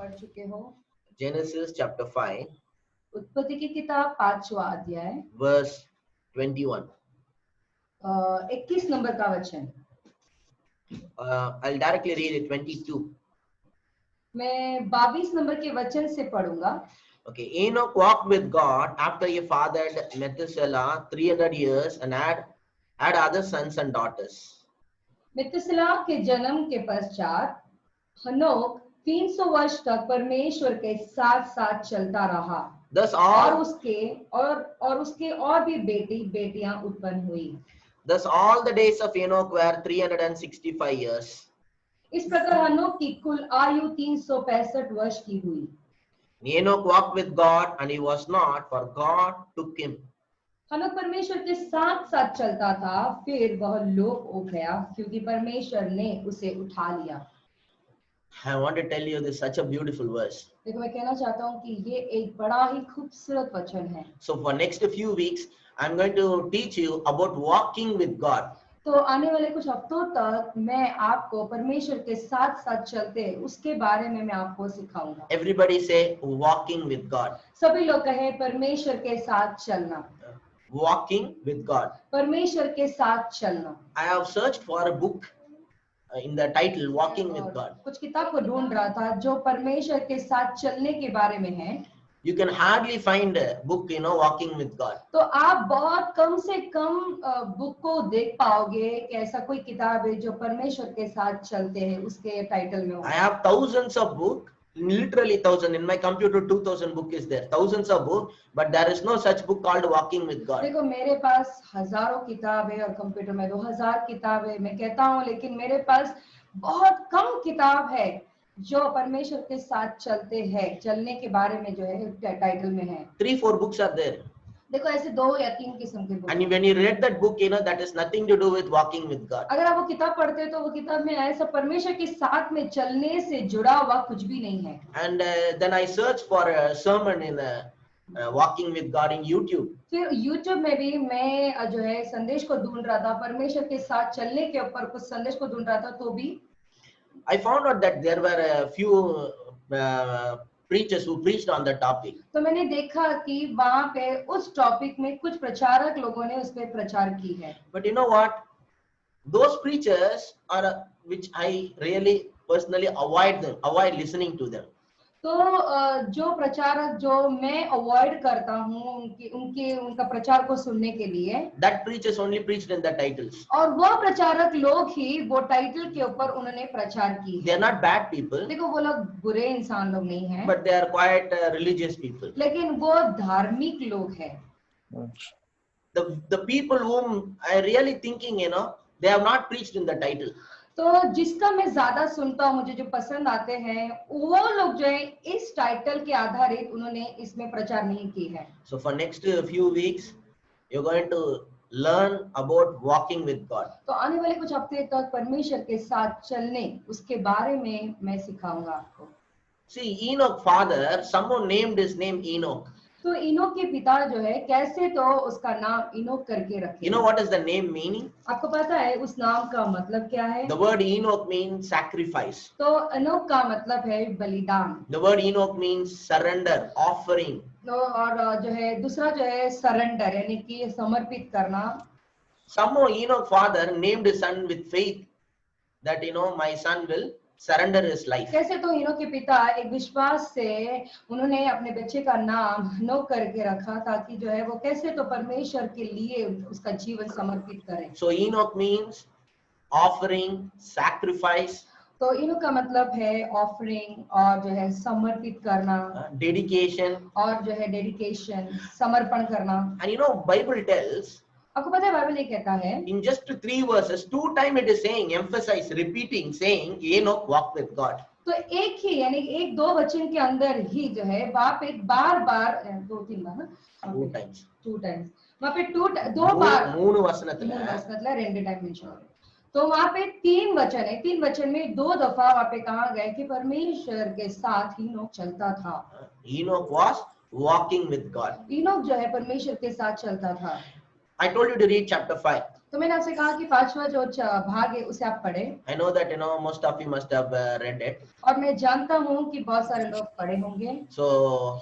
पढ़ चुके हो। Genesis chapter 5, उत्पत्ति की किताब 5वां अध्याय verse 21. 21 नंबर का वचन। I'll directly read it, 22. मैं 22 नंबर के वचन से पढ़ूंगा। Okay, Enoch walked with God after he fathered Methuselah 300 years and had other sons and daughters. मेतुसेलह के जन्म के पश्चात हनोक 300 वर्ष तक परमेश्वर के साथ साथ चलता रहा। Thus और all, उसके और भी बेटियां उत्पन्न हुई। thus all the days of Enoch were 365 years. इस प्रकार हनोक की कुल आयु 365 वर्ष की हुई। Enoch walked with God and he was not, for God took him. हनोक परमेश्वर के साथ साथ चलता था, फिर वह लोप हो गया क्योंकि परमेश्वर ने उसे उठा लिया। I want to tell you this is such a beautiful verse. देखो मैं कहना चाहता हूँ कि ये एक बड़ा ही खूबसूरत वचन है। So for next few weeks, I'm going to teach you about walking with God. तो आने वाले कुछ हफ्तों तक मैं आपको परमेश्वर के साथ साथ चलते उसके बारे में मैं आपको सिखाऊंगा। Everybody say walking with God. सभी लोग कहे परमेश्वर के साथ चलना। Walking with God. परमेश्वर के साथ चलना। I have searched for a book in the title Walking with God. कुछ किताब को ढूंढ रहा था जो परमेश्वर के साथ चलने के बारे में है। You can hardly find a book, Walking with God. तो आप बहुत कम से कम बुक को देख पाओगे कि ऐसा कोई किताब है जो परमेश्वर के साथ चलते हैं उसके टाइटल में हो। I have thousands of books, literally 1000. In my computer 2000 book is there, thousands of books, but there is no such book called Walking with God. देखो मेरे पास हजारों किताब है और कंप्यूटर में 2000 किताब है, मैं कहता हूँ, लेकिन मेरे पास बहुत कम किताब है जो परमेश्वर के साथ चलते हैं, चलने के बारे में जो है टाइटल में है। 3-4 books are there. देखो ऐसे 2 या 3 किस्म के book. And when you read that book, that is nothing to do with walking with God. अगर आप वो किताब पढ़ते हैं तो वो किताब में ऐसा परमेश्वर के साथ में चलने से जुड़ा हुआ कुछ भी नहीं है। And then I searched for a sermon in Walking with God in YouTube. फिर YouTube में भी मैं जो है संदेश को ढूंढ रहा था, परमेश्वर के साथ चलने के ऊपर कुछ संदेश को ढूंढ रहा था, तो भी I found out that there were a few preachers who preached on the topic. तो मैंने देखा कि वहां पे उस टॉपिक में कुछ प्रचारक लोगों ने उस पे प्रचार की है। But you know what? Those preachers are which I really personally avoid listening to them. तो जो प्रचारक जो मैं अवॉइड करता हूँ उनका प्रचार को सुनने के लिए, That preachers only preached in the titles. और वो प्रचारक लोग ही वो टाइटल के ऊपर उन्होंने प्रचार की They है। are not bad people. देखो वो लोग बुरे इंसान लोग नहीं हैं, But they are quite religious people. लेकिन वो धार्मिक लोग हैं। The people whom I really thinking, they have not preached in the title. तो जिसका मैं ज्यादा सुनता हूँ, मुझे जो पसंद आते हैं, वो लोग जो है इस टाइटल के आधारित उन्होंने इसमें प्रचार नहीं की है। So for next few weeks, you're going to learn about walking with God. तो आने वाले कुछ हफ्ते तक परमेश्वर के साथ चलने उसके बारे में मैं सिखाऊंगा आपको। See, Enoch father, someone named his name Enoch. तो इनोक के पिता जो है कैसे तो उसका नाम इनोक करके रखे। You know what is the name meaning? आपको पता है उस नाम का मतलब क्या है? The word Enoch means sacrifice. तो इनोक का मतलब है बलिदान। The word Enoch means surrender, offering. तो और जो है दूसरा जो है सरेंडर, यानी कि समर्पित करना। Somehow Enoch father named his son with faith that my son will surrender his life. कैसे तो इनोक के पिता एक विश्वास से उन्होंने अपने बच्चे का नाम हनोक करके रखा ताकि जो है वो कैसे तो परमेश्वर के लिए उसका जीवन समर्पित करें। So Enoch means offering, sacrifice. तो इनोक का मतलब है ऑफरिंग और जो है समर्पित करना, dedication, और जो है डेडिकेशन, समर्पण करना। And Bible tells आपको पता है बाइबल ये कहता है in just 3 verses, 2 times it is saying, emphasize, repeating, saying Enoch walked with God. तो एक ही यानी 1-2 वचन के अंदर ही जो है वहां पे बार-बार 2-3 बार ना 2 times. वहां पे 2 बार 3 வசனத்துல 2 टाइम मेंशन हो रहे। तो वहां पे 3 वचन है, 3 वचन में 2 दफा वहां पे कहा गया कि परमेश्वर के साथ इनोक चलता था। Enoch was walking with God. Enoch जो है परमेश्वर के साथ चलता था। I told you to read chapter 5. तो मैंने आपसे कहा कि पांचवा जो भाग है उसे आप पढ़ें, I know that most of you must have read it. और मैं जानता हूँ कि बहुत सारे लोग पढ़े होंगे। So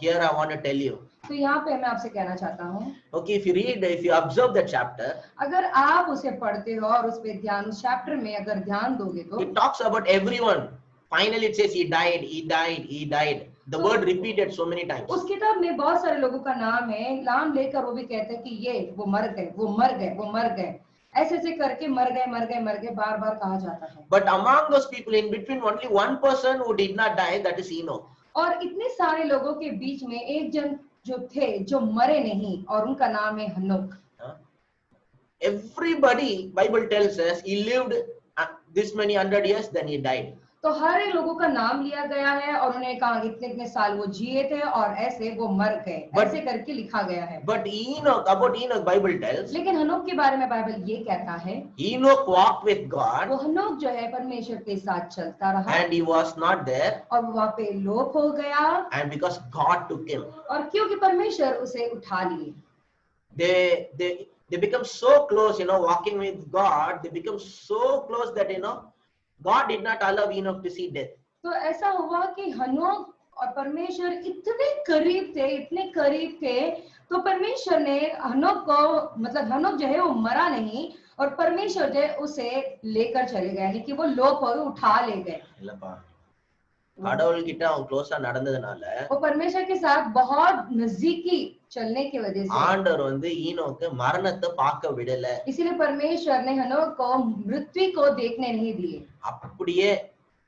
here I want to tell you. तो यहाँ पे मैं आपसे कहना चाहता हूँ, Okay, if you observe the chapter, अगर आप उसे पढ़ते हो और उस पे ध्यान, उस चैप्टर में अगर ध्यान दोगे तो it talks about everyone. Finally, it says he died, he died, he died. The word repeated so many times. उस किताब में बहुत सारे लोगों का नाम है, नाम लेकर वो भी कहते हैं कि ये वो मर गए, वो मर गए, वो मर गए, ऐसे ऐसे करके मर गए, मर गए, मर गए, बार बार कहा जाता है। But among those people, in between, only one person who did not die, that is Enoch. और इतने सारे लोगों के बीच में एक जन जो थे जो मरे नहीं, और उनका नाम है हनोक। Everybody, Bible tells us, he lived this many 100 years, then he died. तो हर एक लोगों का नाम लिया गया है और उन्होंने कहा इतने इतने साल वो जिए थे और ऐसे वो मर गए, ऐसे करके लिखा गया है। But Enoch, about Enoch, Bible tells, लेकिन हनोक के बारे में बाइबल ये कहता है, Enoch walked with God, वो हनोक जो है परमेश्वर के साथ चलता रहा, and he was not there, और वहाँ पे लोप हो गया, and because God took him, और क्योंकि परमेश्वर उसे उठा लिए। they become so close, walking with God. They become so close that God did not allow Enoch to see death. तो ऐसा हुआ कि हनोक और परमेश्वर इतने करीब थे, इतने करीब थे, तो परमेश्वर ने हनोक को, मतलब हनोक जो है वो मरा नहीं, और परमेश्वर जो है उसे लेकर चले गए, यानी कि वो लोप हो उठा ले गए। கடவுள் கிட்ட அவன் க்ளோஸா நடந்ததனால वो परमेश्वर के साथ बहुत नजदीकी चलने की वजह से ஆண்டவர் ஈனோக்கு மரணத்தை பார்க்க விடல, इसीलिए परमेश्वर ने हनोक को मृत्यु को देखने नहीं दिए, அப்படியே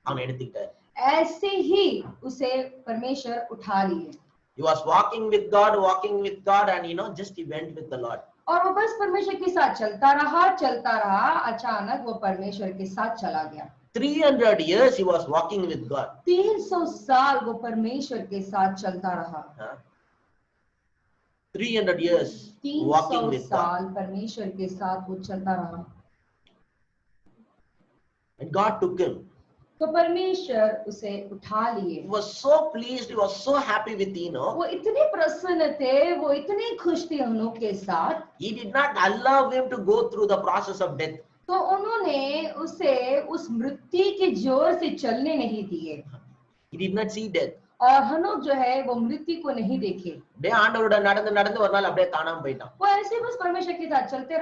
அவன் எடுத்துக்கிட்டார்। ऐसे ही उसे परमेश्वर उठा लिए। He was walking with God, and just he went with the Lord. और वो बस परमेश्वर के साथ चलता रहा, अचानक वो परमेश्वर के साथ चला गया। 300 years he was walking with God. 300 साल वो परमेश्वर के साथ चलता रहा। 300 years walking 300 with God. साल परमेश्वर के साथ वो चलता रहा। And God took him. तो परमेश्वर उसे उठा लिए। He was so pleased, he was so happy with Enoch. वो इतने प्रसन्न थे, वो इतने खुश थे हनोक के साथ। He did not allow him to go through the process of death. तो उन्होंने उसे उस मृत्यु के जोर से चलने नहीं दिए। He did not see death. और हनोक जो है वो मृत्यु को नहीं देखे। அப்படியே ஆண்டவரோட நடந்து நடந்து ஒரு நாள் அப்படியே காணாம போயிட்டான்। वो ऐसे बस परमेश्वर के साथ चलते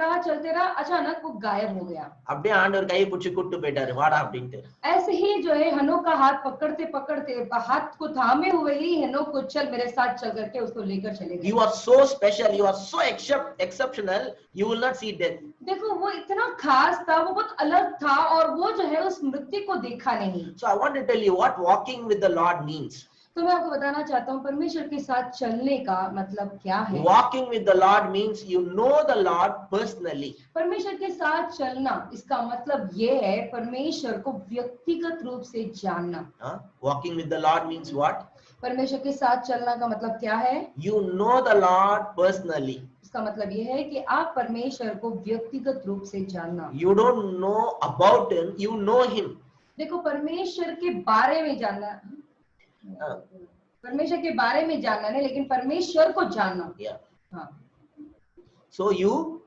रहा, अचानक वो गायब हो गया। அப்படியே ஆண்டவர் கையை பிடிச்சு கூட்டி போயிட்டாரு, வாடா அப்படின்ட்டு। ऐसे ही जो है हनोक का हाथ पकड़ते पकड़ते, हाथ को थामे हुए ही हनोक को चल मेरे साथ चल करके उसको लेकर चले गए। He was so special, he was so exceptional, you will not see death. देखो वो इतना खास था, वो बहुत अलग था, और वो जो है उस मृत्यु को देखा नहीं। So I want to tell you what walking with the Lord means. तो मैं आपको बताना चाहता हूँ परमेश्वर के साथ चलने का मतलब क्या है। Walking with the Lord means you know the Lord personally. परमेश्वर के साथ चलना, इसका मतलब ये है परमेश्वर को व्यक्तिगत रूप से जानना। Walking with the Lord means what? परमेश्वर के साथ चलना का मतलब क्या है? You know the Lord personally. इसका मतलब ये है कि आप परमेश्वर को व्यक्तिगत रूप से जानना। You don't know about him, you know him. देखो परमेश्वर के बारे में जानना, परमेश्वर के बारे में जानना नहीं, लेकिन परमेश्वर को जानना। हाँ। So you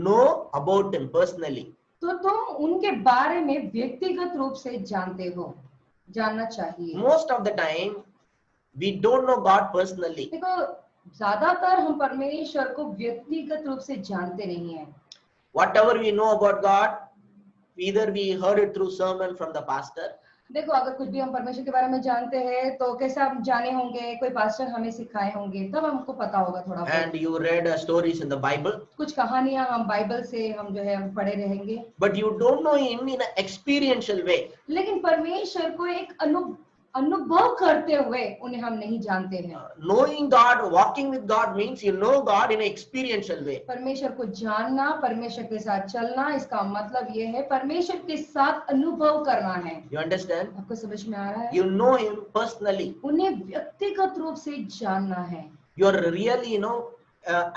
know about him personally. तो तुम उनके बारे में व्यक्तिगत रूप से जानते हो, जानना चाहिए। Most of the time we don't know God personally. देखो ज्यादातर हम परमेश्वर को व्यक्तिगत रूप से जानते नहीं हैं। Whatever we know about God, either we heard it through sermon from the pastor. देखो अगर कुछ भी हम परमेश्वर के बारे में जानते हैं तो कैसे हम जाने होंगे, कोई पास्टर हमें सिखाए होंगे, तब हमको पता होगा थोड़ा। And you read stories in the Bible. कुछ कहानियां हम बाइबल से हम जो है हम पढ़े रहेंगे। But you don't know him in an experiential way. लेकिन परमेश्वर को एक अनुभव करते हुए उन्हें हम नहीं जानते हैं। Knowing God, walking with God means you know God in an experiential way. परमेश्वर को जानना, परमेश्वर के साथ चलना, इसका मतलब ये है परमेश्वर के साथ अनुभव करना है। You understand? आपको समझ में आ रहा है? You know him personally. उन्हें व्यक्तिगत रूप से जानना है। You are really,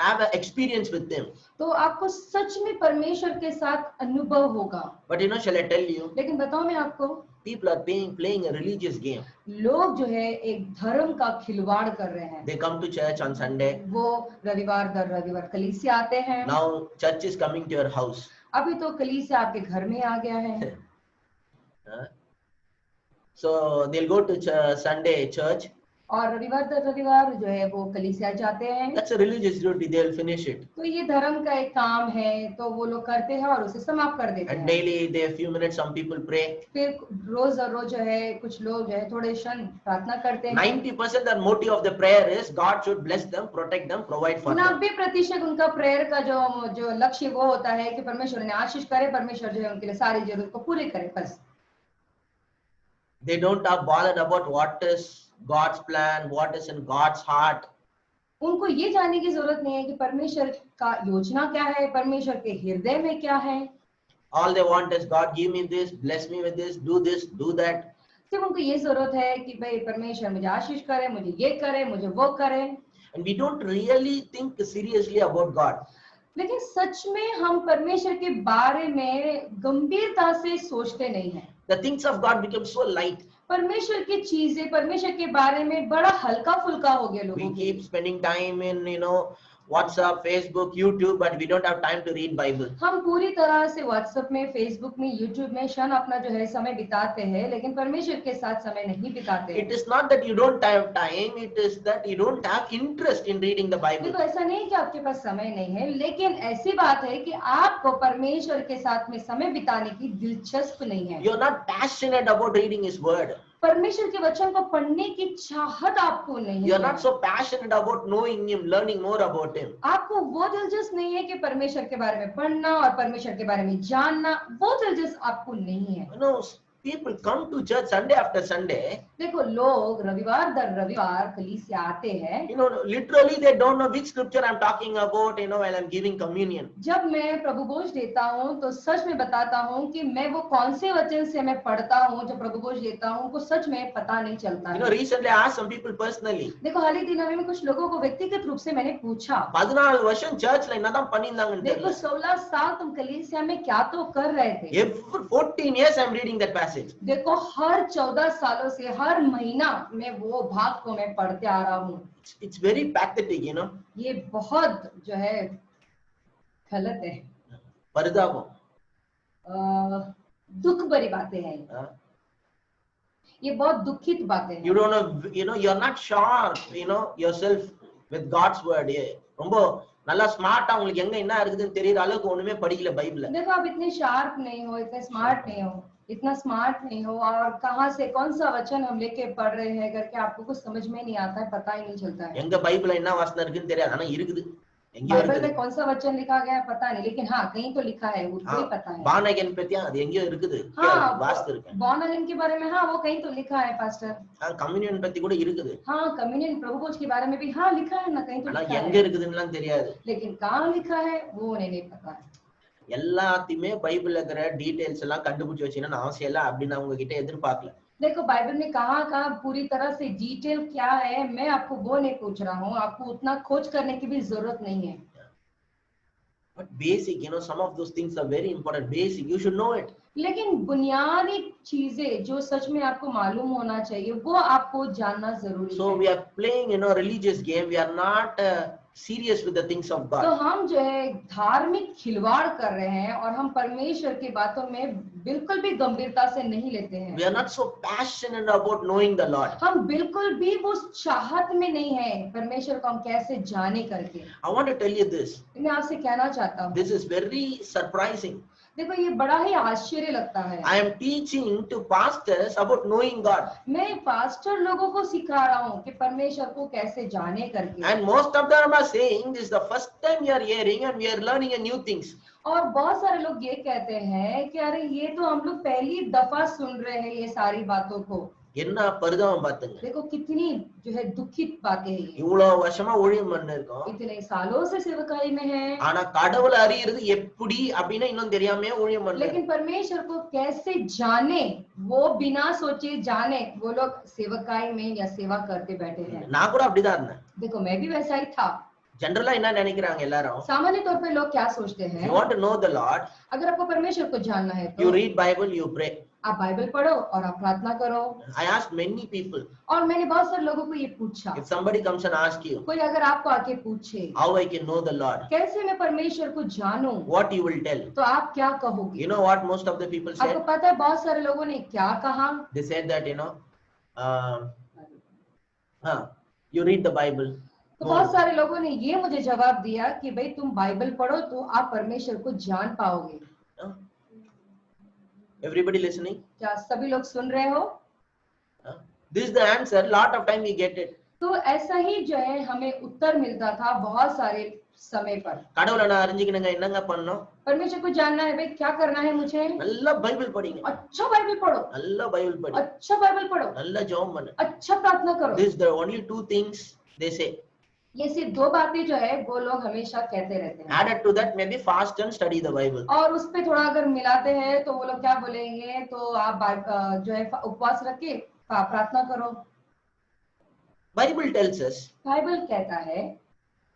have an experience with him. तो आपको सच में परमेश्वर के साथ अनुभव होगा। But shall I tell you? लेकिन बताओ मैं आपको, People are playing a religious game. लोग जो है एक धर्म का खिलवाड़ कर रहे हैं। They come to church on Sunday. वो रविवार दर रविवार कलीसिया आते हैं। Now church is coming to your house. अभी तो कलीसिया आपके घर में आ गया है। So they'll go to Sunday church. और रविवार दर रविवार जो है वो कलीसिया जाते हैं। That's a religious duty. They'll finish it. तो ये धर्म का एक काम है, तो वो लोग करते हैं और उसे समाप्त कर देते And हैं। daily, they few minutes, some people pray. फिर रोज जो है कुछ लोग जो है थोड़े क्षण प्रार्थना करते हैं। 90% the motive of the prayer is God should bless them, protect them, provide for them. 90% उनका प्रेयर का जो लक्ष्य वो होता है कि परमेश्वर उन्हें आशीष करे, परमेश्वर जो है उनके लिए सारी जरूरत को पूरी करे, बस। They don't are bothered about what is God's plan, what is in God's heart. उनको ये जानने की जरूरत नहीं है कि परमेश्वर का योजना क्या है, परमेश्वर के हृदय में क्या है। All they want is God give me this, bless me with this, do that. सिर्फ उनको ये जरूरत है कि भाई परमेश्वर मुझे आशीष करे, मुझे ये करे, मुझे वो करे। And we don't really think seriously about God. लेकिन सच में हम परमेश्वर के बारे में गंभीरता से सोचते नहीं हैं। The things of God become so light. परमेश्वर की चीजें, परमेश्वर के बारे में बड़ा हल्का फुल्का हो गया लोगों We को। keep spending time in, WhatsApp, Facebook, YouTube, but we don't have time to read Bible. हम पूरी तरह से व्हाट्सएप में, फेसबुक में, यूट्यूब में क्षण अपना जो है समय बिताते हैं, लेकिन परमेश्वर के साथ समय नहीं बिताते। It is not that you don't have time, it is that you don't have interest in reading the Bible. देखो ऐसा नहीं कि आपके पास समय नहीं है, लेकिन ऐसी बात है कि आपको परमेश्वर के साथ में समय बिताने की दिलचस्प नहीं है। You are not passionate about reading His Word. परमेश्वर के वचन को पढ़ने की चाहत आपको नहीं You are है। not so passionate about knowing Him, learning more about Him. आपको वो दिलचस्प नहीं है कि परमेश्वर के बारे में पढ़ना और परमेश्वर के बारे में जानना, वो दिलचस्प आपको नहीं है। People come to church Sunday after Sunday. देखो लोग रविवार दर रविवार कलीसिया आते हैं। Literally they don't know which scripture I'm talking about, while I'm giving communion. जब मैं प्रभु भोज देता हूँ तो सच में बताता हूँ कि मैं वो कौन से वचन से मैं पढ़ता हूँ, जब प्रभु भोज देता हूँ उनको सच में पता नहीं चलता है। Recently I asked some people personally. देखो हाल ही दिनों में कुछ लोगों को व्यक्तिगत रूप से मैंने पूछा, 14 வருஷம் churchல என்னதான் பண்ணிருந்தாங்கன்னு देखो தெரியல. 16 साल तुम कलीसिया में क्या तो कर रहे थे। Every 14 years I'm reading that passage. देखो हर 14 सालों से हर महीना मैं वो भाग को मैं पढ़ते आ रहा हूँ। It's very pathetic, ये बहुत जो है गलत है, परितापम. दुख भरी बातें हैं, ये बहुत दुखित बातें हैं। You don't know, you're not sharp, yourself with God's word. ரொம்ப நல்லா ஸ்மார்ட்டா உங்களுக்கு எங்க என்ன இருக்குதுன்னு தெரியற அளவுக்கு ஒண்ணுமே படிக்கல பைபிள்ல. देखो आप इतने शार्प नहीं हो, इतने स्मार्ट नहीं हो, इतना स्मार्ट नहीं हो, और कहां से कौन सा वचन हम लेके पढ़ रहे हैं करके आपको कुछ समझ में नहीं आता है, पता ही नहीं चलता है। எங்க பைபிள்ல என்ன வசனம் இருக்குன்னு தெரியாது, ஆனா இருக்குது. எங்கயோ बाइबल இருக்குது. में कौन सा वचन लिखा गया है पता नहीं, लेकिन हाँ कहीं तो लिखा है, उसको ही पता है। பானகன் பத்தியா அது எங்கயோ இருக்குது. हाँ வாஸ்து இருக்கு. born again के बारे में हाँ वो कहीं तो लिखा है पास्टर। கம்யூனியன் பத்தி கூட இருக்குது. हाँ कम्युनियन प्रभु भोज के बारे में भी हाँ लिखा है ना, कहीं तो ஆனா लिखा எங்க है, இருக்குதுன்னுலாம் தெரியாது. लेकिन कहाँ लिखा है वो उन्हें नहीं पता है। எல்லாத்தையுமே பைபிள்ல இருக்கிற டீடைல்ஸ் எல்லாம் கண்டுபிடிச்சு வச்சீங்கன்னா அவசியம் இல்ல அப்படின்னு நான் உங்ககிட்ட எதிர்பார்க்கல. देखो बाइबल में कहाँ पूरी तरह से डिटेल क्या है मैं आपको वो नहीं पूछ रहा हूँ, आपको उतना खोज करने की भी जरूरत नहीं है। But basic, some of those things are very important. Basic, you should know it. लेकिन बुनियादी चीजें जो सच में आपको मालूम होना चाहिए वो आपको जानना जरूरी So है। we are playing, religious game. We are not serious with the things of तो God. हम जो है धार्मिक खिलवाड़ कर रहे हैं और हम परमेश्वर की बातों में बिल्कुल भी गंभीरता से नहीं लेते हैं। We are not so passionate about knowing the Lord. हम बिल्कुल भी वो चाहत में नहीं है परमेश्वर को हम कैसे जाने करके। I want to tell you this. मैं आपसे कहना चाहता हूँ, This is very surprising. देखो ये बड़ा ही आश्चर्य लगता है। I am teaching to pastors about knowing God. मैं पास्टर लोगों को सिखा रहा हूँ कि परमेश्वर को कैसे जाने करके, And most of them are saying this is the first time we are hearing and we are learning a new things. और बहुत सारे लोग ये कहते हैं कि अरे ये तो हम लोग पहली दफा सुन रहे हैं ये सारी बातों को। என்ன பரிதாபம் பாத்துங்க. देखो कितनी जो है दुखित बातें हैं ये। இவ்வளவு வருஷமா ஊழியம் பண்ணிருக்கோம். इतने सालों से सेवकाई में है, ஆனா கடவுளை அறியறது எப்படி அப்படின்னா இன்னும் தெரியாம ஊழியம் பண்றாங்க. लेकिन परमेश्वर को कैसे जाने वो बिना सोचे जाने वो लोग सेवकाई में या सेवा करते बैठे हैं। நான் கூட அப்படிதான் இருந்தேன். देखो मैं भी वैसा ही था। जनरला என்ன நினைக்கிறாங்க எல்லாரும்? सामान्य तौर पे लोग क्या सोचते हैं, You want to know the Lord, अगर आपको परमेश्वर को जानना है you तो read Bible, you pray. आप बाइबल पढ़ो और आप प्रार्थना करो। I asked many people, और मैंने बहुत सारे लोगों को ये पूछा, if somebody comes and asks you, कोई अगर आपको आके पूछे how I can know the Lord, कैसे मैं परमेश्वर को जानूं, what you will tell? तो आप क्या कहोगे? You know what most of the people आपको said? पता है बहुत सारे लोगों ने क्या कहा? They said that, you read the Bible. तो more. बहुत सारे लोगों ने ये मुझे जवाब दिया कि भाई तुम बाइबल पढ़ो तो आप परमेश्वर को जान पाओगे। Huh? Everybody listening? क्या सभी लोग सुन रहे हो? Huh? This is the answer. Lot of time we get it. तो ऐसा ही जो है हमें उत्तर मिलता था बहुत सारे समय पर। கடவுளை நான் அறிஞ்சிக்கணுங்க என்னங்க பண்ணணும்? परमेश्वर को जानना है भाई क्या करना है मुझे? நல்லா பைபிள் படிங்க. अच्छा बाइबल पढ़ो, நல்லா பைபிள் படி. अच्छा बाइबल पढ़ो, நல்லா ஜெபம் பண்ணு. अच्छा प्रार्थना करो। This is the only two things they say. ये सिर्फ दो बातें जो है वो लोग हमेशा कहते रहते हैं। Added to that maybe fast and study the Bible. और उस पे थोड़ा अगर मिलाते हैं तो वो लोग क्या बोलेंगे, तो आप जो है उपवास रख के प्रार्थना करो। Bible tells us, बाइबल कहता है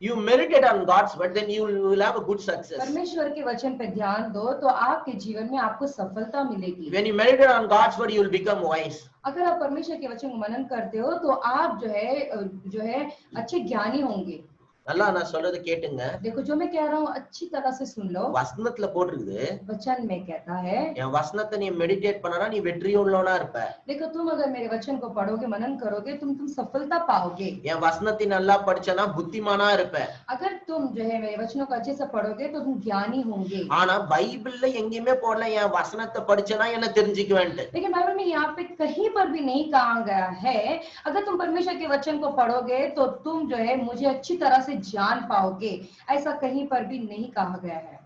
you meditate on God's word, then you will have a good success. परमेश्वर के वचन पे ध्यान दो तो आपके जीवन में आपको सफलता मिलेगी। When you meditate on God's word, you will become wise. अगर आप परमेश्वर के वचन को मनन करते हो तो आप जो है अच्छे ज्ञानी होंगे। நல்லா நான் சொல்றது கேட்டுங்க. देखो जो मैं कह रहा हूँ अच्छी तरह से सुन लो। வசனத்துல போட்டிருக்குது, वचन में कहता है என் வசனத்தை நீ மெடிடேட் பண்ணனா நீ வெற்றி உள்ளவனா இருப்ப. देखो तुम अगर मेरे वचन को पढ़ोगे मनन करोगे तुम सफलता पाओगे। என் வசனத்தை நல்லா படிச்சனா புத்திமானா இருப்ப. अगर तुम जो है मेरे वचनों को अच्छे से पढ़ोगे तो तुम ज्ञानी होंगे। ஆனா பைபிள்ல எங்கேயுமே போடல என் வசனத்தை படிச்சனா என்ன தெரிஞ்சுக்குவேன்ட்டு. लेकिन बाइबल में यहाँ पे कहीं पर भी नहीं कहा गया है अगर तुम परमेश्वर के वचन को पढ़ोगे तो तुम जो है मुझे अच्छी तरह से जान पाओगे, ऐसा कहीं पर भी नहीं कहा गया है।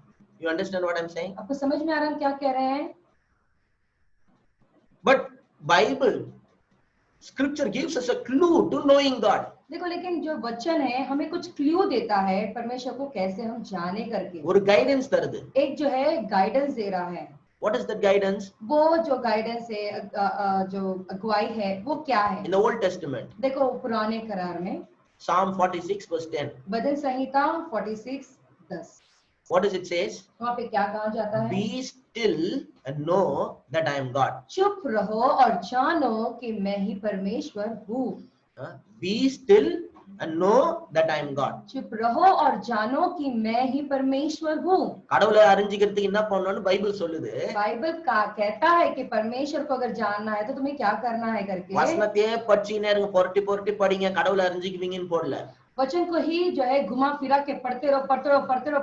You understand what I'm saying? आपको समझ में आ रहा है हम क्या कह रहे हैं? But Bible, Scripture gives us a clue to knowing God. देखो लेकिन जो वचन है हमें कुछ क्लू देता है परमेश्वर को कैसे हम जाने करके। ஒரு guidance தருது. एक जो है गाइडेंस दे रहा है। What is that guidance? वो जो गाइडेंस है जो अगुवाई है वो क्या है? In the Old Testament. देखो पुराने करार में Psalm 46 verse 10. Bhajan Samhita 46:10 What does it says? वहाँ पे क्या कहा जाता है? Be still and know that I am God. चुप रहो और जानो कि मैं ही परमेश्वर हूँ। Be still and know that I am God. चुप रहो और जानो कि मैं ही परमेश्वर हूँ। கடவுளை அறிஞ்சிக்கிறதுக்கு என்ன பண்ணணும்னு பைபிள் சொல்லுது. बाइबल का कहता है कि परमेश्वर को अगर जानना है तो तुम्हें क्या करना है करके। வசனத்தையே படிச்சினே இருங்க, பொரட்டி பொரட்டி படிங்க, கடவுளை அறிஞ்சிக்குவீங்கன்னு போடல. वचन को ही जो है घुमा फिरा के पढ़ते रहो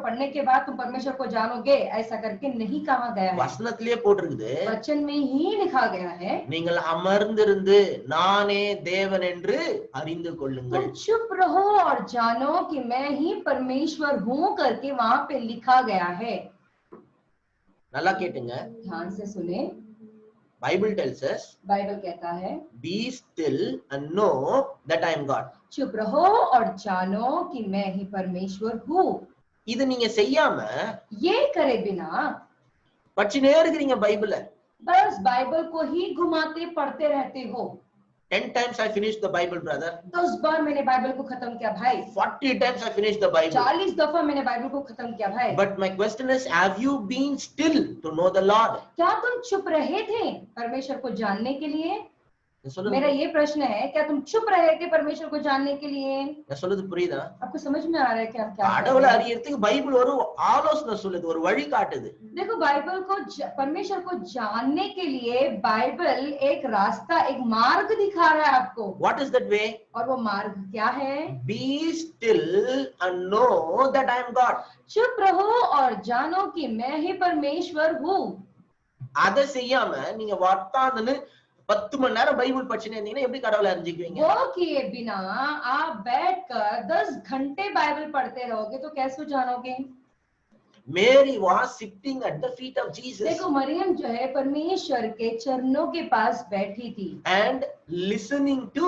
पढ़ने के बाद तुम परमेश्वर को जानोगे, ऐसा करके नहीं कहा गया है। வசனத்திலே போட்டிருக்குது. वचन में ही लिखा गया है நீங்கள் அமர்ந்திருந்து நானே தேவன் என்று அறிந்து கொள்ளுங்கள். तुम चुप रहो और जानो कि मैं ही परमेश्वर हूँ करके वहां पे लिखा गया है। நல்லா கேட்டுங்க. ध्यान से सुने। Bible tells us, बाइबल कहता है be still and know that I am God. चुप रहो और जानो कि मैं ही परमेश्वर हूँ। இது நீங்க செய்யாம ये करे बिना படிச்சுனே இருக்கிறீங்க பைபிளை. बस बाइबल को ही घुमाते पढ़ते रहते हो। 10 times I finished the Bible, brother. 10 बार मैंने बाइबल को खत्म किया भाई। 40 times I finished the Bible. 40 दफा मैंने बाइबल को खत्म किया भाई। But my question is, have you been still to know the Lord? क्या तुम चुप रहे थे परमेश्वर को जानने के लिए? நான் சொல்றது मेरा ये प्रश्न है, क्या तुम चुप रहे थे परमेश्वर को जानने के लिए? நான் சொல்றது புரியுதா? आपको समझ में आ रहा है क्या क्या கடவுளை அறியறதுக்கு பைபிள் ஒரு ஆலோசனை சொல்லுது, ஒரு வழி காட்டுது. देखो बाइबल को परमेश्वर को जानने के लिए बाइबल एक रास्ता एक मार्ग दिखा रहा है आपको। What is that way? और वो मार्ग क्या है? Be still and know that I am God. चुप रहो और जानो कि मैं ही परमेश्वर हूँ। அதை செய்யாம நீங்க வர்த்தாந்துன்னு 10 மணி நேரம் பைபிள் படிச்சுனே இருந்தீங்கன்னா எப்படி கடவுளை அறிஞ்சிக்குவீங்க? वो किए बिना आप बैठकर 10 घंटे बाइबल पढ़ते रहोगे तो कैसे जानोगे? Mary was sitting at the feet of Jesus देखो मरियम जो है परमेश्वर के चरणों के पास बैठी थी and listening to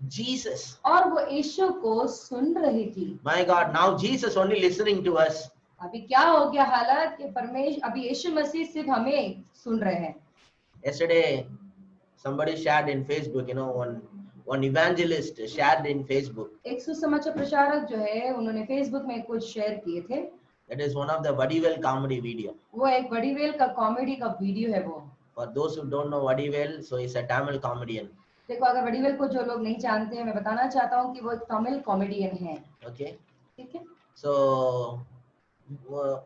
Jesus. और वो यीशु को सुन रही थी। My God, now Jesus only listening to us. अभी क्या हो गया हालत कि परमेश्वर अभी यीशु मसीह सिर्फ हमें सुन रहे हैं। Yesterday somebody shared in Facebook, one evangelist shared in Facebook. एक सुसमाचार प्रचारक जो है उन्होंने फेसबुक में कुछ शेयर किए थे। That is one of the Vadivel comedy video. वो एक वडीवेल का कॉमेडी का वीडियो है वो। For those who don't know Vadivel, so he's a Tamil comedian. देखो अगर वडीवेल को जो लोग नहीं जानते हैं मैं बताना चाहता हूँ कि वो एक तमिल कॉमेडियन है। Okay. ठीक है। So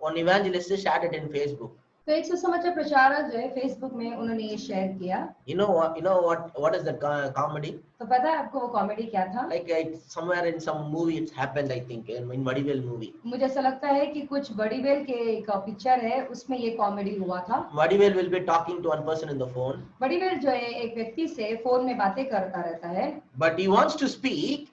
one evangelist shared it in Facebook. तो एक सुसमाचार प्रचारक जो है फेसबुक में उन्होंने ये शेयर किया। You know what is that comedy? तो पता है आपको वो कॉमेडी क्या था? Like somewhere in some movie it's happened, I think, in Vadivel movie. मुझे ऐसा लगता है कि कुछ वडीवेल के एक पिक्चर है उसमें ये कॉमेडी हुआ था। Vadivel will be talking to one person in the phone. वडीवेल जो है एक व्यक्ति से फोन में बातें करता रहता है। But he wants to speak.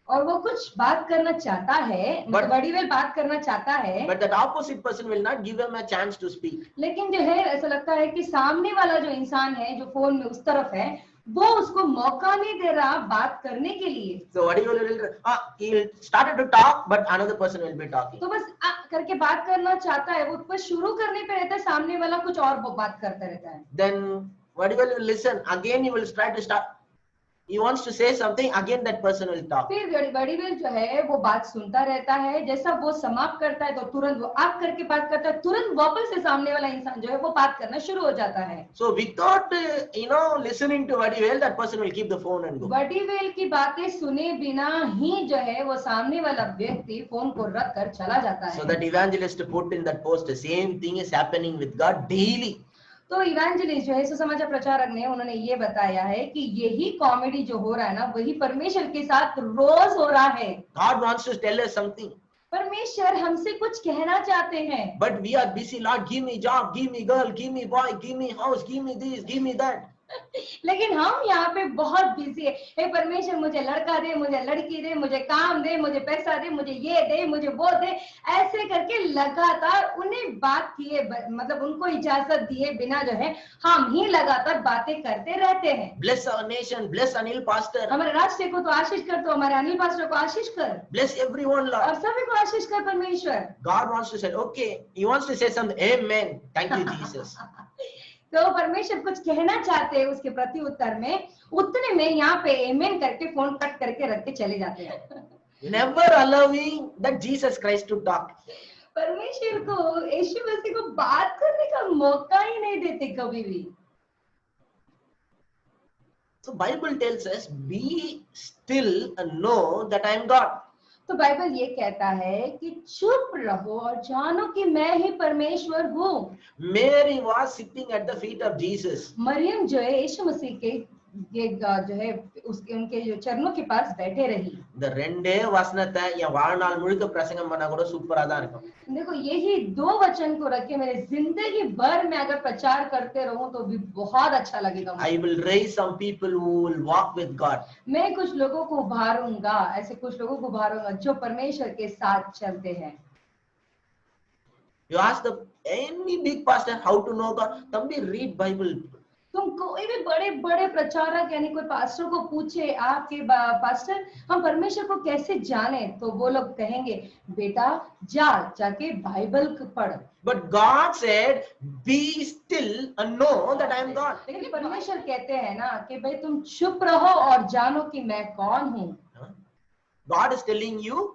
और वो कुछ बात करना चाहता है, मतलब वडीवेल बात करना चाहता है। But that opposite person will not give him a chance to speak. लेकिन जो है ऐसा लगता है कि सामने वाला जो इंसान है जो फोन में उस तरफ है वो उसको मौका नहीं दे रहा बात करने के लिए। So Vadivel will he started to talk, but another person will be talking. तो बस करके बात करना चाहता है, वो बस शुरू करने पे रहता है, सामने वाला कुछ और बात करता रहता है। Then Vadivel will listen. Again he will try to start. He wants to say something. Again that person will talk. फिर वडीवेल जो है वो बात सुनता रहता है, जैसा वो समाप्त करता है तो तुरंत वो आप करके बात करता है, तुरंत वापस से सामने वाला इंसान जो है वो बात करना शुरू हो जाता है। So without listening to Vadivel, that person will keep the phone and go. वडीवेल की बातें सुने बिना ही जो है वो सामने वाला व्यक्ति फोन को रख कर चला जाता है। So that evangelist put in that post, the same thing is happening with God daily. तो इवेंजलिस्ट जो है सुसमाचार प्रचारक ने उन्होंने ये बताया है कि यही कॉमेडी जो हो रहा है ना वही परमेश्वर के साथ रोज हो रहा है। God wants to tell us something. परमेश्वर हमसे कुछ कहना चाहते हैं। But we are busy. Lord, give me job, give me girl, give me boy, give me house, give me this, give me that. लेकिन हम यहाँ पे बहुत बिजी है। हे परमेश्वर मुझे लड़का दे, मुझे लड़की दे, मुझे काम दे, मुझे पैसा दे, मुझे ये दे, मुझे वो दे, ऐसे करके लगातार उन्हें बात किए मतलब उनको इजाजत दिए बिना जो है हम ही लगातार बातें करते रहते हैं। Bless our nation, bless Anil pastor. हमारे राष्ट्र को तो आशीष कर, तो हमारे अनिल पास्टर को आशीष कर। Bless everyone, Lord. और सभी को आशीष कर परमेश्वर। God wants to say, okay, he wants to say something. Amen. Thank you, Jesus. तो परमेश्वर कुछ कहना चाहते हैं उसके प्रति उत्तर में, उतने में यहाँ पे एमेन करके फोन कट करके रख के चले जाते हैं। Never allowing that Jesus Christ to talk. परमेश्वर को यीशु मसीह को बात करने का मौका ही नहीं देते कभी भी। So Bible tells us, be still and know that I am God. तो बाइबल ये कहता है कि चुप रहो और जानो कि मैं ही परमेश्वर हूँ। Mary was sitting at the feet of Jesus. Maryam जो है यीशु मसीह के जो है उसके उनके जो चरणों के पास बैठे रही। இந்த ரெண்டே வசனத்தை என் வாழ்நாள் முழுக்க பிரசங்கம் பண்ணா கூட சூப்பரா தான் இருக்கும். देखो यही दो वचन को रख के मेरे जिंदगी भर में अगर प्रचार करते रहूं तो भी बहुत अच्छा लगेगा। I will raise some people who will walk with God. मैं कुछ लोगों को उभारूंगा, ऐसे कुछ लोगों को उभारूंगा जो परमेश्वर के साथ चलते हैं। You ask any big pastor how to know God. Tambi, read Bible. तुम कोई भी बड़े बड़े प्रचारक यानी कोई पास्टर को पूछे आपके पास्टर हम परमेश्वर को कैसे जाने, तो वो लोग कहेंगे बेटा जाके बाइबल पढ़। But God said, be still and know that I am God. लेकिन परमेश्वर कहते हैं ना कि भाई तुम चुप रहो और जानो कि मैं कौन हूँ। God is telling you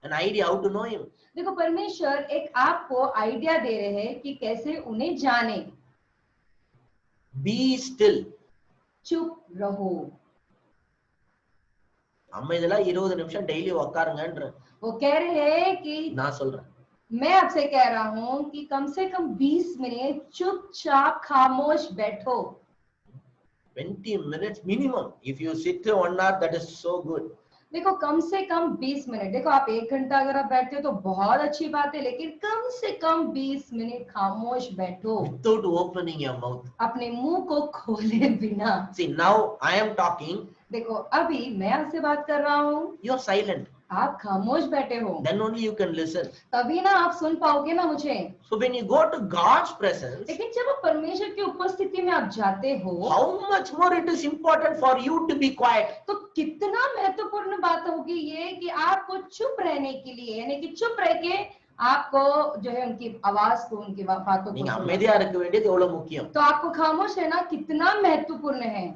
an idea how to know Him. देखो परमेश्वर एक आपको आइडिया दे रहे हैं कि कैसे उन्हें जाने। Be still. चुप रहो। அமைதியா 20 நிமிஷம் டெய்லி உட்காருங்கன்ற। वो कह रहे हैं कि நான் சொல்றேன், मैं आपसे कह रहा हूँ कि कम से कम 20 मिनट चुपचाप खामोश बैठो। 20 minutes minimum. If you sit 1 hour, that is so good. देखो कम से कम 20 मिनट, देखो आप 1 घंटा अगर आप बैठते हो तो बहुत अच्छी बात है, लेकिन कम से कम 20 मिनट खामोश बैठो। Without opening your mouth. अपने मुंह को खोले बिना। See, now I am talking. देखो अभी मैं आपसे बात कर रहा हूँ, You are silent. आप खामोश बैठे हो, Then only you can listen. तभी ना आप सुन पाओगे ना मुझे। So when you go to God's presence, लेकिन जब आप परमेश्वर की उपस्थिति में आप जाते हो, how much more it is important for you to be quiet. तो कितना महत्वपूर्ण बात होगी ये कि आपको चुप रहने के लिए, यानी कि चुप रह के आपको जो है उनकी आवाज को, उनकी बातों நீங்க को, அமைதியா இருக்க வேண்டியது எவ்வளவு முக்கியம். तो आपको खामोश रहना कितना महत्वपूर्ण है।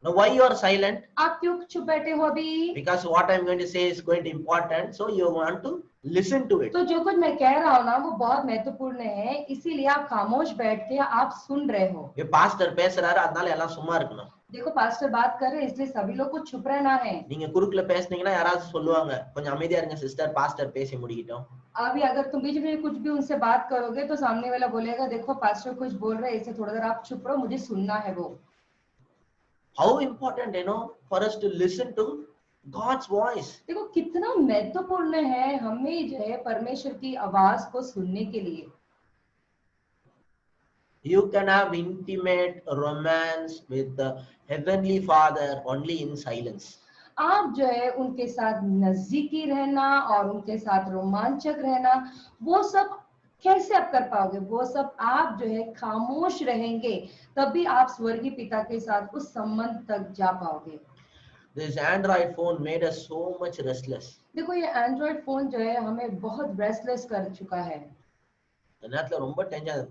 Now why you are silent? आप क्यों चुप बैठे हो अभी? Because what I am going to say is going to important, so you want to Listen to it. तो जो कुछ मैं कह रहा हूँ ना वो बहुत महत्वपूर्ण है, इसीलिए आप खामोश बैठ के आप सुन रहे हो। ये பாஸ்டர் பேசுறாரு அதனால எல்லாம் சும்மா இருக்கணும். देखो पास्टर बात कर रहे हैं इसलिए सभी लोग को चुप रहना है। நீங்க குறுக்குல பேசுனீங்கன்னா யாராவது சொல்லுவாங்க கொஞ்சம் அமைதியா இருங்க சிஸ்டர் பாஸ்டர் பேசி முடிக்கிட்டோம். अभी अगर तुम बीच में कुछ भी उनसे बात करोगे तो सामने वाला बोलेगा देखो पास्टर कुछ बोल रहे हैं, इसे थोड़ा देर आप चुप रहो, मुझे सुनना है वो। How important for us to listen to God's voice. देखो कितना महत्वपूर्ण है हमें जो है परमेश्वर की आवाज को सुनने के लिए। You can have intimate romance with the heavenly Father only in silence. आप जो है उनके साथ नजदीकी रहना और उनके साथ रोमांचक रहना, वो सब कैसे आप कर पाओगे? वो सब आप जो है खामोश रहेंगे, तभी आप स्वर्गीय पिता के साथ उस संबंध तक जा पाओगे। This Android phone made us so much restless. देखो ये एंड्रॉइड फोन जो है हमें बहुत रेस्टलेस कर चुका है। இந்த நேரத்துல ரொம்ப டென்ஷன்.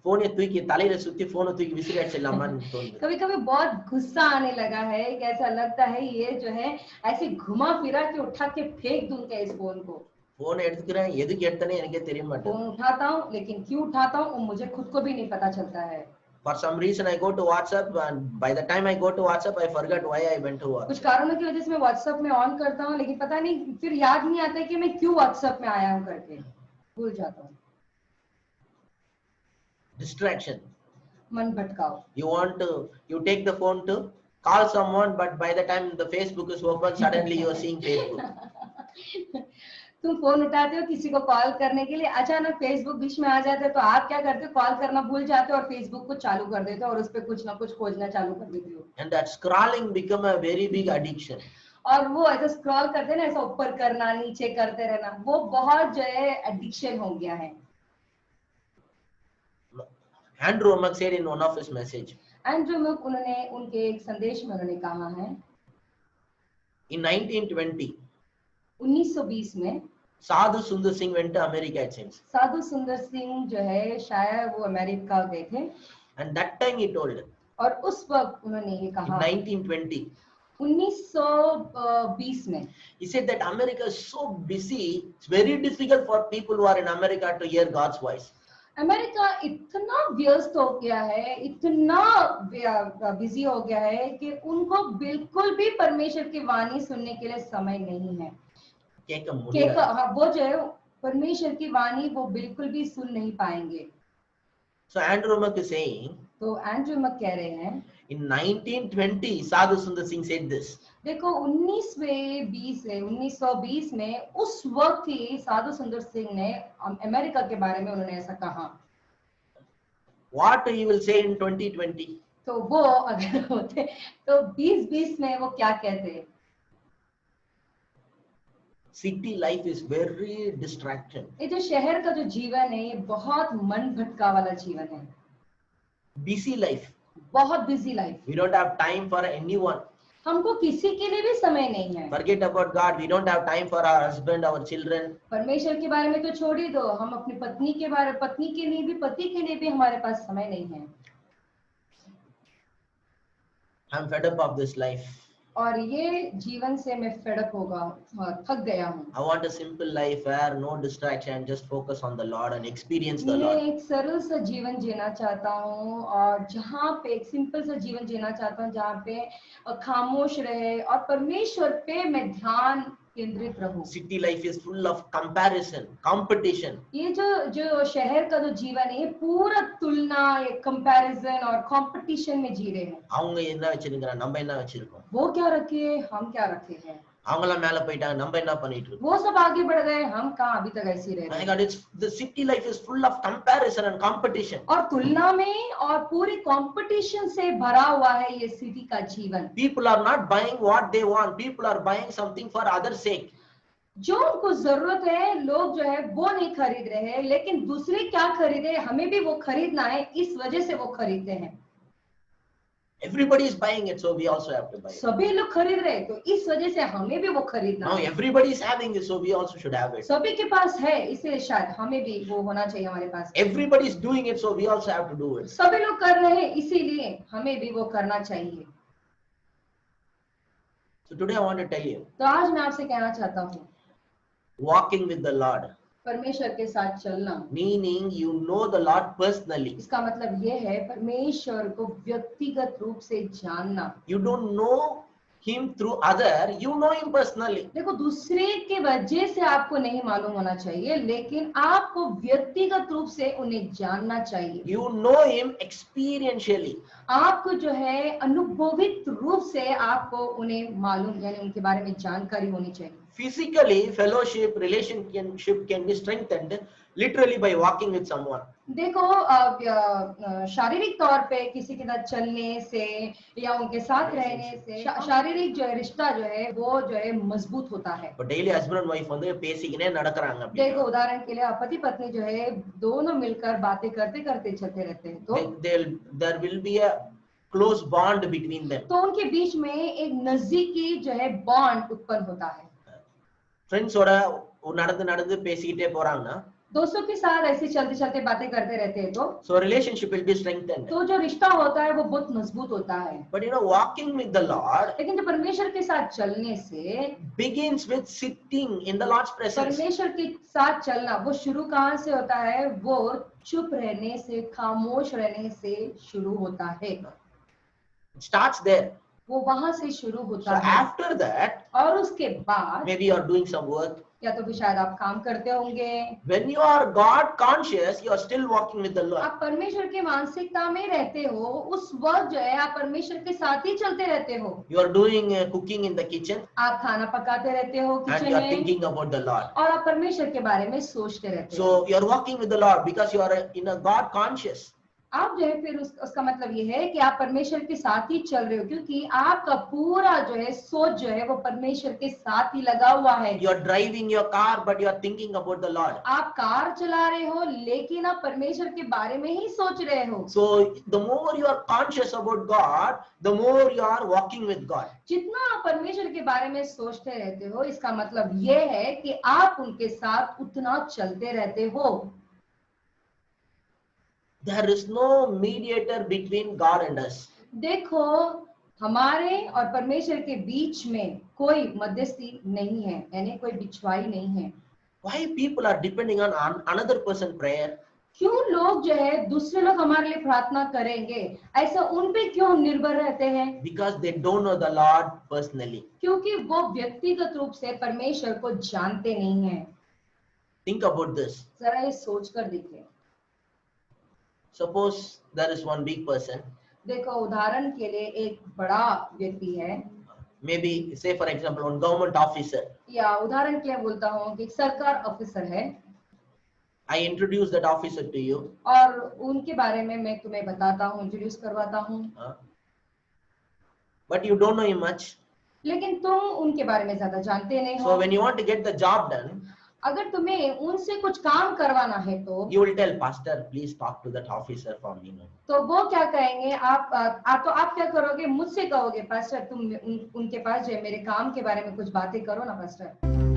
போனை தூக்கி தலையில சுத்தி போனை தூக்கி விசிறி அடிச்சிடலாமான்னு தோணுது. कभी कभी बहुत गुस्सा आने लगा है कि ऐसा लगता है ये जो है ऐसे घुमा फिरा के उठा के फेंक दूं क्या इस फोन को। போனை எடுத்துக்கிறேன் எதுக்கு எடுத்தனே எனக்கே தெரிய மாட்டேங்குது. फोन उठाता हूँ लेकिन क्यों उठाता हूँ मुझे खुद को भी नहीं पता चलता है। For some reason I go to WhatsApp and by the time I go to WhatsApp I forget why I went to WhatsApp. कुछ कारणों की वजह से मैं व्हाट्सएप में ऑन करता हूँ लेकिन पता नहीं फिर याद नहीं आता है कि मैं क्यों व्हाट्सएप में आया हूँ करके, भूल जाता हूँ। Distraction. मन भटकाओ। You take the phone to call someone but by the time the Facebook is open suddenly you are seeing Facebook. तुम फोन उठाते हो किसी को कॉल करने के लिए, अचानक फेसबुक बीच में आ जाते हो तो आप क्या करते हो, कॉल करना भूल जाते हो और फेसबुक को चालू कर देते हो और उस पे कुछ ना कुछ खोजना चालू कर देते हो। And that scrolling become a very big addiction. और वो ऐसा स्क्रॉल करते ना, ऐसा ऊपर करना नीचे करते रहना, वो बहुत जो है एडिक्शन हो गया है। Andrew Wommack said in one of his message. Andrew मक उन्होंने उनके एक संदेश में उन्होंने कहा है In 1920. 1920 में Sadhu Sundar Singh went to America it seems. साधु सुंदर सिंह जो है शायद वो अमेरिका गए थे। And that time he told. और उस वक्त उन्होंने ये In कहा 1920. 1920 में He said that America is so busy, it's very difficult for people who are in America to hear God's voice. America इतना व्यस्त हो गया है, इतना बिजी हो गया है कि उनको बिल्कुल भी परमेश्वर की वाणी सुनने के लिए समय नहीं है। वो जो है परमेश्वर की वाणी वो बिल्कुल भी सुन नहीं पाएंगे। So Andrew Wommack is saying. तो एंड्रू मक कह रहे हैं In 1920 Sadhu Sundar Singh said this. देखो 1920 में उस वक्त ही साधु सुंदर सिंह ने अमेरिका के बारे में उन्होंने ऐसा कहा। What he will say in 2020? तो वो अगर होते तो 2020 में वो क्या कहते? City life is very distraction. ये जो शहर का जो जीवन है ये बहुत मन भटका वाला जीवन है। Busy life. बहुत busy life. We don't have time for anyone. हमको किसी के लिए भी समय नहीं है। Forget about God. We don't have time for our husband, our children. परमेश्वर के बारे में तो छोड़ ही दो, हम अपनी पत्नी के लिए भी पति के लिए भी हमारे पास समय नहीं है। I'm fed up of this life. और ये जीवन से मैं फेडअप होगा, थक गया हूँ। I want a simple life where no distraction, just focus on the Lord and experience the Lord. मैं एक सरल सा जीवन जीना चाहता हूँ और जहाँ पे एक सिंपल सा जीवन जीना चाहता हूँ जहाँ पे खामोश रहे और परमेश्वर पे मैं ध्यान केंद्रित रहूं। City life is full of comparison, competition. ये जो शहर का जो जीवन है ये पूरा तुलना, ये कंपैरिजन और कंपटीशन में जी रहे हैं। அவங்க என்ன வச்சிருக்காங்க, நம்ம என்ன வச்சிருக்கோம்? वो क्या रखे, हम क्या रखे हैं? அவங்கலாம் மேல போயிட்டாங்க, நம்ம என்ன பண்ணிட்டு இருக்கோம்? वो सब आगे बढ़ गए, हम कहाँ अभी तक ऐसे ही रह रहे हैं? My God, the city life is full of comparison and competition. और तुलना में और पूरी कंपटीशन से भरा हुआ है ये सिटी का जीवन। People are not buying what they want. People are buying something for others' sake. जो उनको जरूरत है लोग जो है वो नहीं खरीद रहे हैं, लेकिन दूसरे क्या खरीदे हमें भी वो खरीदना है, इस वजह से वो खरीदते हैं। Everybody is buying it, so we also have to buy it. सभी लोग खरीद रहे हैं तो इस वजह से हमें भी वो खरीदना Now है। everybody is having it, so we also should have it. सभी के पास है इसलिए शायद हमें भी वो होना चाहिए हमारे पास। Everybody is doing it, so we also have to do it. सभी लोग कर रहे हैं इसीलिए हमें भी वो करना चाहिए। So today I want to tell you, तो आज मैं आपसे कहना चाहता हूँ walking with the Lord, परमेश्वर के साथ चलना, meaning you know the Lord personally. इसका मतलब ये है परमेश्वर को व्यक्तिगत रूप से जानना। You don't know him through other, you know him personally. देखो, दूसरे के वजह से आपको नहीं मालूम होना चाहिए, लेकिन आपको व्यक्तिगत रूप से उन्हें जानना चाहिए। You know him experientially. आपको जो है अनुभवित रूप से आपको उन्हें मालूम, यानी उनके बारे में जानकारी होनी चाहिए। Physically, fellowship, relationship can be strengthened literally by walking with someone. देखो, शारीरिक तौर पे किसी के साथ चलने से या उनके साथ रहने से शारीरिक जो है रिश्ता जो है वो जो है मजबूत होता है। But daily husband and wife வந்து பேசிக்கினே நடக்கறாங்க देखो, அப்படினா उदाहरण के लिए पति पत्नी जो है दोनों मिलकर बातें करते करते चलते रहते हैं, तो there will be a close bond between them. तो उनके बीच में एक नजदीकी जो है बॉन्ड उत्पन्न होता है। Friends ஓட நடந்து நடந்து பேசிக்கிட்டே போறாங்கன்னா दोस्तों के साथ ऐसे चलते चलते बातें करते रहते हैं, so relationship will be strengthened. तो जो रिश्ता होता है वो बहुत मजबूत होता है। But you know, walking with the Lord लेकिन जो परमेश्वर के साथ चलने से begins with sitting in the Lord's presence. परमेश्वर के साथ चलना वो शुरू कहाँ से होता है? वो चुप रहने से, खामोश रहने से शुरू होता है। It starts there. वो वहां से शुरू So होता है। after that, और उसके बाद maybe you are doing some work. या तो भी शायद आप काम करते होंगे। When you are God conscious, you are still walking with the Lord. आप परमेश्वर के मानसिकता में रहते हो, उस वक्त जो है आप परमेश्वर के साथ ही चलते रहते हो। You are doing cooking in the kitchen आप खाना पकाते रहते हो and किचन you are में, thinking about the Lord. और आप परमेश्वर के बारे में सोचते रहते हो। So you are walking with the Lord because you are in a God conscious. आप जो है फिर उसका मतलब ये है कि आप परमेश्वर के साथ ही चल रहे हो, क्योंकि आपका पूरा जो है सोच जो है वो परमेश्वर के साथ ही लगा हुआ है। You are driving your car, but you are thinking about the Lord. आप कार चला रहे हो लेकिन आप परमेश्वर के बारे में ही सोच रहे हो। So the more you are conscious about God, the more you are walking with God. जितना आप परमेश्वर के बारे में सोचते रहते हो, इसका मतलब ये है कि आप उनके साथ उतना चलते रहते हो। There is no mediator between God and us. देखो, हमारे और परमेश्वर के बीच में कोई मध्यस्थी नहीं है, यानी कोई बिछवाई नहीं है। Why people are depending on another person prayer? क्यों लोग जो है दूसरे लोग हमारे लिए प्रार्थना करेंगे, ऐसा उन पे क्यों निर्भर रहते हैं? Because they don't know the Lord personally. क्योंकि वो व्यक्तिगत रूप से परमेश्वर को जानते नहीं हैं। Think about this. जरा ये सोच कर देखिए। Suppose there is one big person. देखो, उदाहरण के लिए एक बड़ा व्यक्ति है, Maybe say for example one government officer. या उदाहरण के लिए बोलता हूँ कि सरकार ऑफिसर है, I introduce that officer to you. और उनके बारे में मैं तुम्हें बताता हूँ, इंट्रोड्यूस करवाता हूँ, But you don't know him much. लेकिन तुम उनके बारे में ज्यादा जानते नहीं So हो। when you want to get the job done, अगर तुम्हें उनसे कुछ काम करवाना है तो you will tell pastor, please talk to that officer for me. तो वो क्या कहेंगे? आप क्या करोगे? मुझसे कहोगे पास्टर तुम उनके पास जो है मेरे काम के बारे में कुछ बातें करो ना पास्टर।